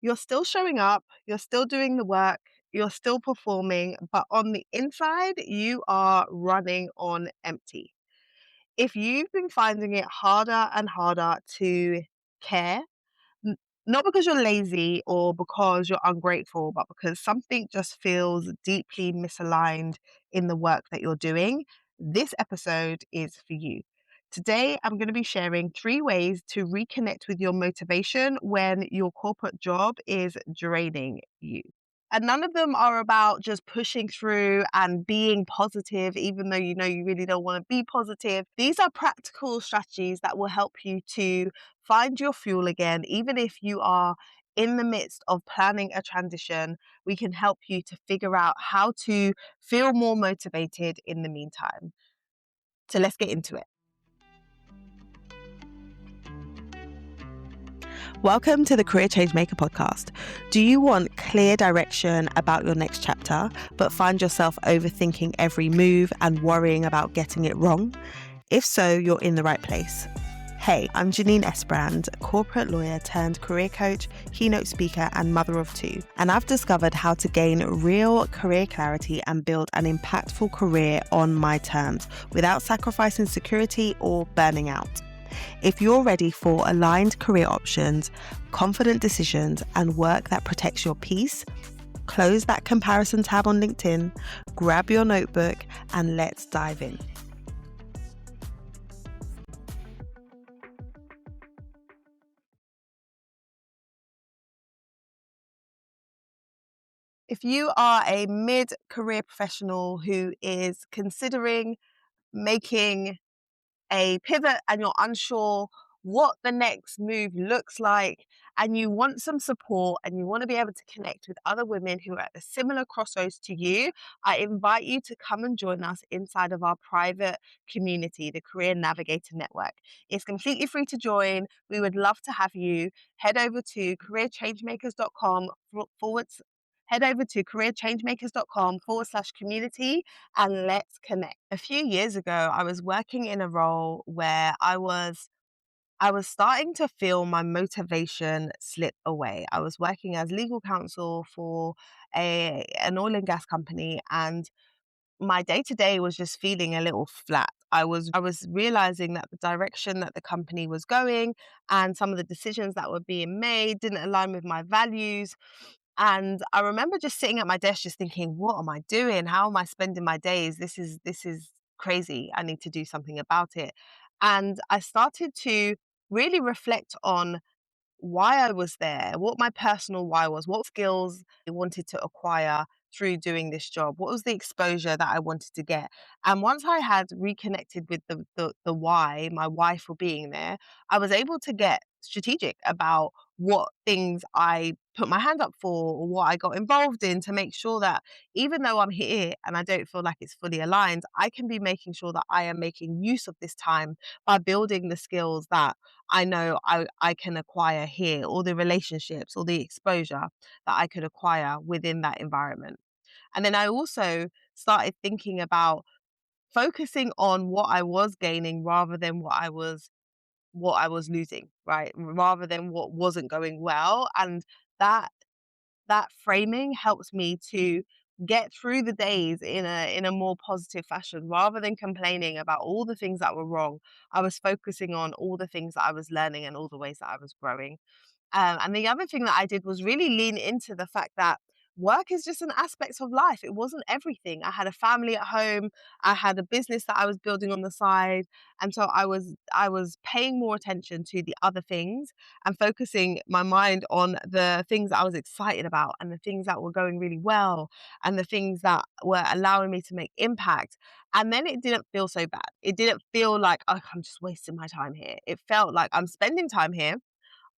You're still showing up, you're still doing the work, you're still performing, but on the inside, you are running on empty. If you've been finding it harder and harder to care, N not because you're lazy or because you're ungrateful, but because something just feels deeply misaligned in the work that you're doing, this episode is for you. Today, I'm going to be sharing 3 ways to reconnect with your motivation when your corporate job is draining you. And none of them are about just pushing through and being positive, even though you know you really don't want to be positive. These are practical strategies that will help you to find your fuel again, even if you are in the midst of planning a transition. We can help you to figure out how to feel more motivated in the meantime. So let's get into it. Welcome to the Career Changemaker podcast. Do you want clear direction about your next chapter, but find yourself overthinking every move and worrying about getting it wrong? If so, you're in the right place. Hey, I'm Janine Esbrand, corporate lawyer turned career coach, keynote speaker, and mother of 2. And I've discovered how to gain real career clarity and build an impactful career on my terms without sacrificing security or burning out. If you're ready for aligned career options, confident decisions, and work that protects your peace, close that comparison tab on LinkedIn, grab your notebook, and let's dive in. If you are a mid-career professional who is considering making a pivot and you're unsure what the next move looks like, and you want some support and you want to be able to connect with other women who are at a similar crossroads to you, I invite you to come and join us inside of our private community, the Career Navigator Network. It's completely free to join. We would love to have you. Head over to careerchangemakers.com forward Head over to careerchangemakers.com/community and let's connect. A few years ago, I was working in a role where I was starting to feel my motivation slip away. I was working as legal counsel for an oil and gas company, and my day to day was just feeling a little flat. I was realizing that the direction that the company was going and some of the decisions that were being made didn't align with my values. And I remember just sitting at my desk just thinking, what am I doing? How am I spending my days? This is crazy. I need to do something about it. And I started to really reflect on why I was there, what my personal why was, what skills I wanted to acquire through doing this job, what was the exposure that I wanted to get. And once I had reconnected with the why, my why for being there, I was able to get strategic about what things I put my hand up for or what I got involved in to make sure that even though I'm here and I don't feel like it's fully aligned, I can be making sure that I am making use of this time by building the skills that I know I can acquire here, or the relationships or the exposure that I could acquire within that environment. And then I also started thinking about focusing on what I was gaining rather than what I was losing, right? Rather than what wasn't going well. And that that framing helps me to get through the days in a more positive fashion. Rather than complaining about all the things that were wrong, I was focusing on all the things that I was learning and all the ways that I was growing. And the other thing that I did was really lean into the fact that work is just an aspect of life. It wasn't everything. I had a family at home. I had a business that I was building on the side. And so I was paying more attention to the other things and focusing my mind on the things that I was excited about and the things that were going really well and the things that were allowing me to make impact. And then it didn't feel so bad. It didn't feel like, oh, I'm just wasting my time here. It felt like I'm spending time here,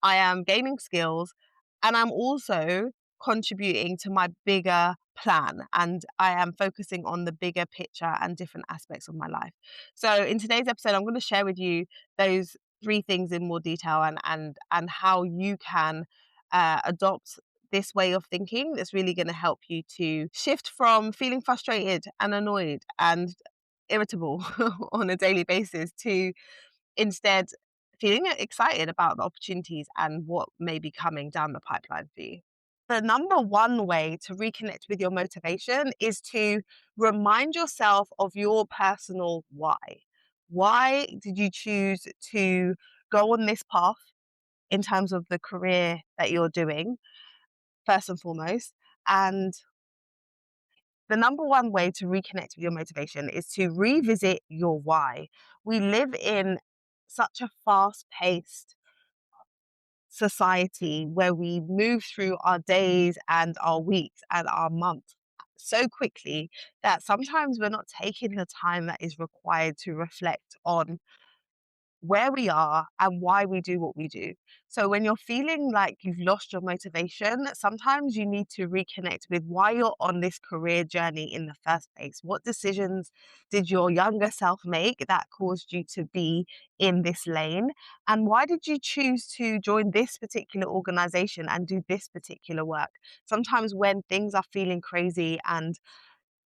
I am gaining skills, and I'm also contributing to my bigger plan. And I am focusing on the bigger picture and different aspects of my life. So in today's episode, I'm going to share with you those 3 things in more detail, and how you can adopt this way of thinking that's really going to help you to shift from feeling frustrated and annoyed and irritable on a daily basis to instead feeling excited about the opportunities and what may be coming down the pipeline for you. The number one way to reconnect with your motivation is to remind yourself of your personal why. Why did you choose to go on this path in terms of the career that you're doing, first and foremost? And the number one way to reconnect with your motivation is to revisit your why. We live in such a fast paced society where we move through our days and our weeks and our months so quickly that sometimes we're not taking the time that is required to reflect on where we are and why we do what we do. So when you're feeling like you've lost your motivation, sometimes you need to reconnect with why you're on this career journey in the first place. What decisions did your younger self make that caused you to be in this lane? And why did you choose to join this particular organization and do this particular work? Sometimes when things are feeling crazy and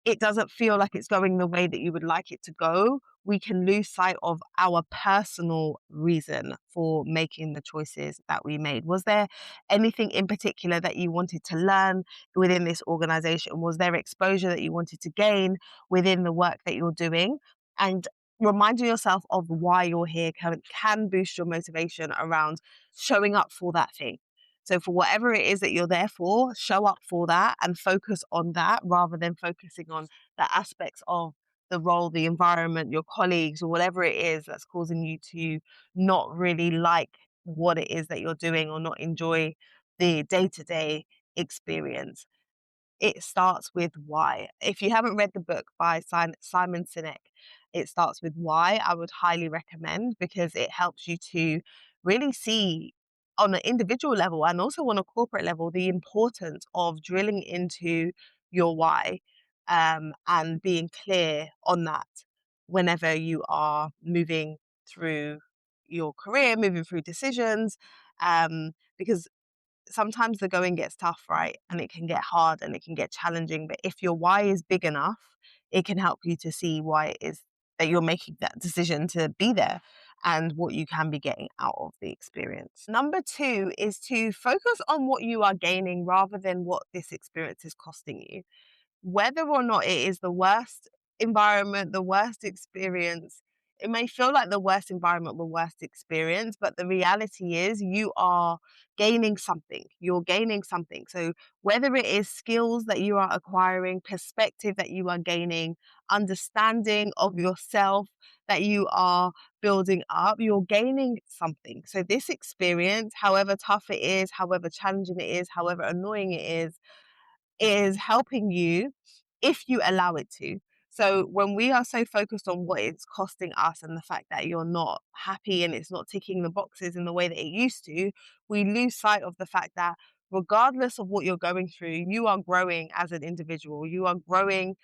it doesn't feel like it's going the way that you would like it to go, we can lose sight of our personal reason for making the choices that we made. Was there anything in particular that you wanted to learn within this organization? Was there exposure that you wanted to gain within the work that you're doing? And reminding yourself of why you're here can boost your motivation around showing up for that thing. So for whatever it is that you're there for, show up for that and focus on that rather than focusing on the aspects of the role, the environment, your colleagues, or whatever it is that's causing you to not really like what it is that you're doing or not enjoy the day-to-day experience. It starts with why. If you haven't read the book by Simon Sinek, It Starts With Why, I would highly recommend because it helps you to really see on an individual level and also on a corporate level the importance of drilling into your why and being clear on that whenever you are moving through your career, moving through decisions, because sometimes the going gets tough, right? And it can get hard and it can get challenging. But if your why is big enough, it can help you to see why it is that you're making that decision to be there and what you can be getting out of the experience. Number two is to focus on what you are gaining rather than what this experience is costing you. Whether or not it is the worst environment, the worst experience, it may feel like the worst environment, the worst experience, but the reality is you are gaining something. You're gaining something. So whether it is skills that you are acquiring, perspective that you are gaining, understanding of yourself that you are building up, you're gaining something. So this experience, however tough it is, however challenging it is, however annoying it is helping you if you allow it to. So when we are so focused on what it's costing us and the fact that you're not happy and it's not ticking the boxes in the way that it used to, we lose sight of the fact that regardless of what you're going through, you are growing as an individual. You are growing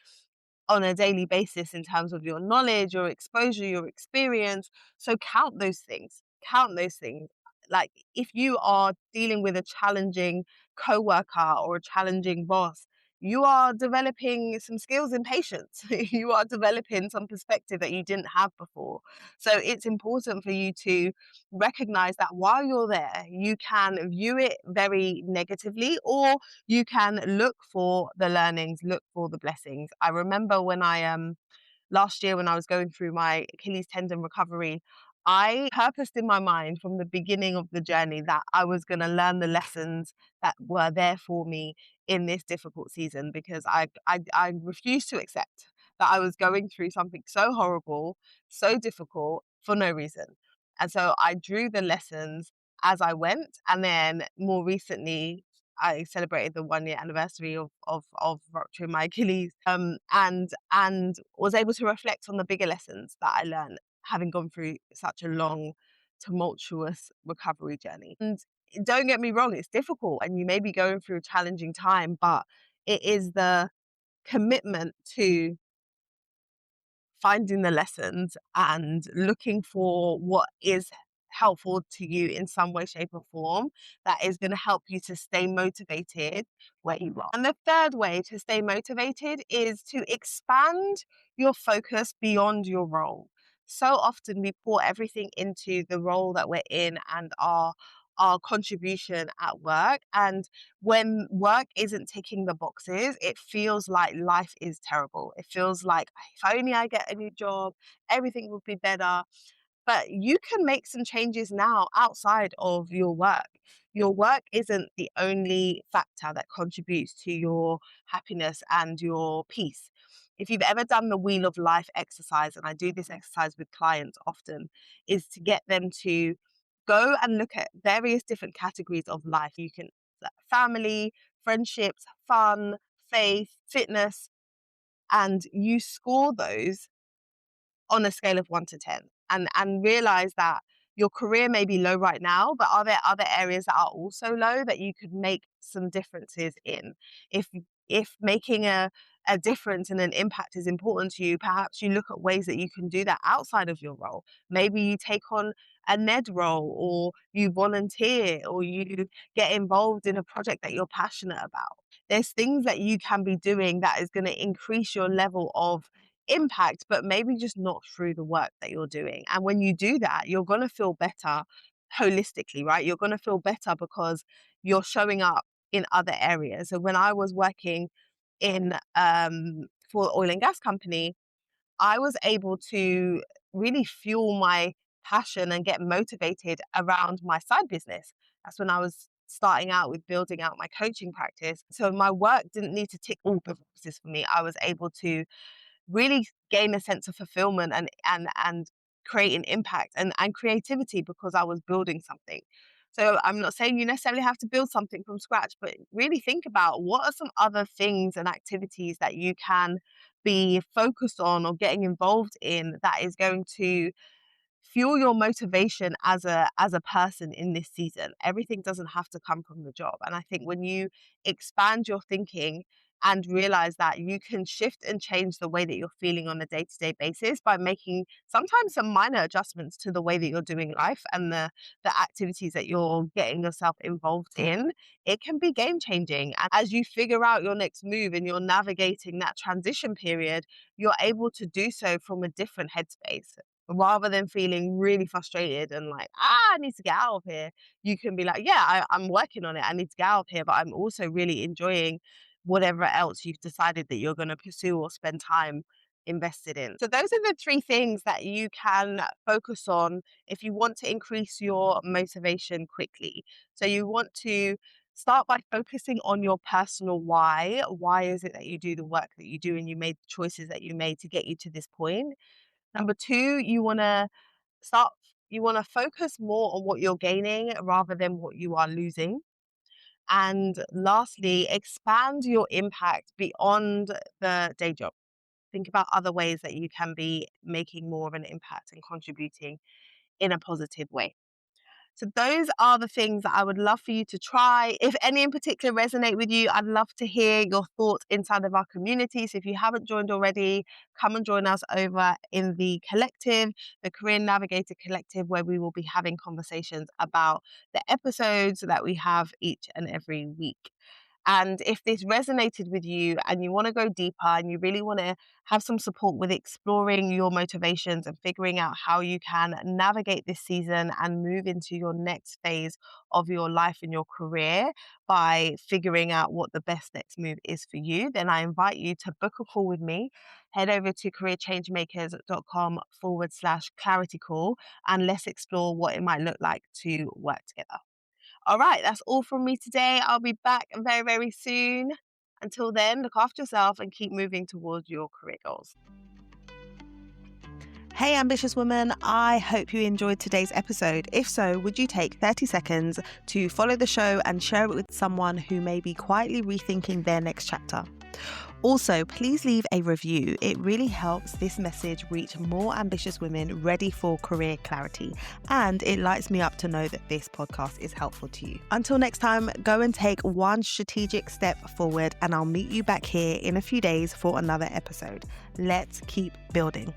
on a daily basis in terms of your knowledge, your exposure, your experience. So count those things. Count those things. Like if you are dealing with a challenging coworker or a challenging boss, you are developing some skills in patience. You are developing some perspective that you didn't have before. So it's important for you to recognize that while you're there, you can view it very negatively or you can look for the learnings, look for the blessings. I remember when I last year when I was going through my Achilles tendon recovery, I purposed in my mind from the beginning of the journey that I was going to learn the lessons that were there for me in this difficult season because I refused to accept that I was going through something so horrible, so difficult for no reason. And so I drew the lessons as I went. And then more recently, I celebrated the 1 year anniversary of rupturing my Achilles, and was able to reflect on the bigger lessons that I learned having gone through such a long, tumultuous recovery journey. And don't get me wrong, it's difficult, and you may be going through a challenging time, but it is the commitment to finding the lessons and looking for what is helpful to you in some way, shape, or form that is going to help you to stay motivated where you are. And the third way to stay motivated is to expand your focus beyond your role. so often we pour everything into the role that we're in and our contribution at work. And when work isn't ticking the boxes, it feels like life is terrible. It feels like if only I get a new job, everything would be better. But you can make some changes now outside of your work. Your work isn't the only factor that contributes to your happiness and your peace. If you've ever done the Wheel of Life exercise, and I do this exercise with clients often, is to get them to go and look at various different categories of life. You can family, friendships, fun, faith, fitness, and you score those on a scale of 1 to 10, and realize that your career may be low right now, but are there other areas that are also low that you could make some differences in? If making a difference and an impact is important to you, perhaps you look at ways that you can do that outside of your role. Maybe you take on a NED role, or you volunteer, or you get involved in a project that you're passionate about. There's things that you can be doing that is going to increase your level of impact, but maybe just not through the work that you're doing. And when you do that, you're going to feel better holistically, right? You're going to feel better because you're showing up in other areas. So when I was working in for oil and gas company, I was able to really fuel my passion and get motivated around my side business. That's when I was starting out with building out my coaching practice. So my work didn't need to tick all the boxes for me. I was able to really gain a sense of fulfillment and create an impact and creativity because I was building something. So I'm not saying you necessarily have to build something from scratch, but really think about what are some other things and activities that you can be focused on or getting involved in that is going to fuel your motivation as a person in this season. Everything doesn't have to come from the job. And I think when you expand your thinking and realize that you can shift and change the way that you're feeling on a day-to-day basis by making sometimes some minor adjustments to the way that you're doing life and the activities that you're getting yourself involved in, it can be game changing. And as you figure out your next move and you're navigating that transition period, you're able to do so from a different headspace. Rather than feeling really frustrated and like, I need to get out of here, you can be like, yeah, I'm working on it. I need to get out of here, but I'm also really enjoying whatever else you've decided that you're going to pursue or spend time invested in. So those are the 3 things that you can focus on if you want to increase your motivation quickly. So you want to start by focusing on your personal why. Why is it that you do the work that you do and you made the choices that you made to get you to this point? Number 2, start you want to focus more on what you're gaining rather than what you are losing. And lastly, expand your impact beyond the day job. Think about other ways that you can be making more of an impact and contributing in a positive way. So those are the things that I would love for you to try. If any in particular resonate with you, I'd love to hear your thoughts inside of our community. So if you haven't joined already, come and join us over in the collective, the Career Navigator Collective, where we will be having conversations about the episodes that we have each and every week. And if this resonated with you and you want to go deeper and you really want to have some support with exploring your motivations and figuring out how you can navigate this season and move into your next phase of your life and your career by figuring out what the best next move is for you, then I invite you to book a call with me. Head over to careerchangemakers.com/clarity call and let's explore what it might look like to work together. All right, that's all from me today. I'll be back very, very soon. Until then, look after yourself and keep moving towards your career goals. Hey, ambitious woman, I hope you enjoyed today's episode. If so, would you take 30 seconds to follow the show and share it with someone who may be quietly rethinking their next chapter? Also, please leave a review. It really helps this message reach more ambitious women ready for career clarity. And it lights me up to know that this podcast is helpful to you. Until next time, go and take one strategic step forward, and I'll meet you back here in a few days for another episode. Let's keep building.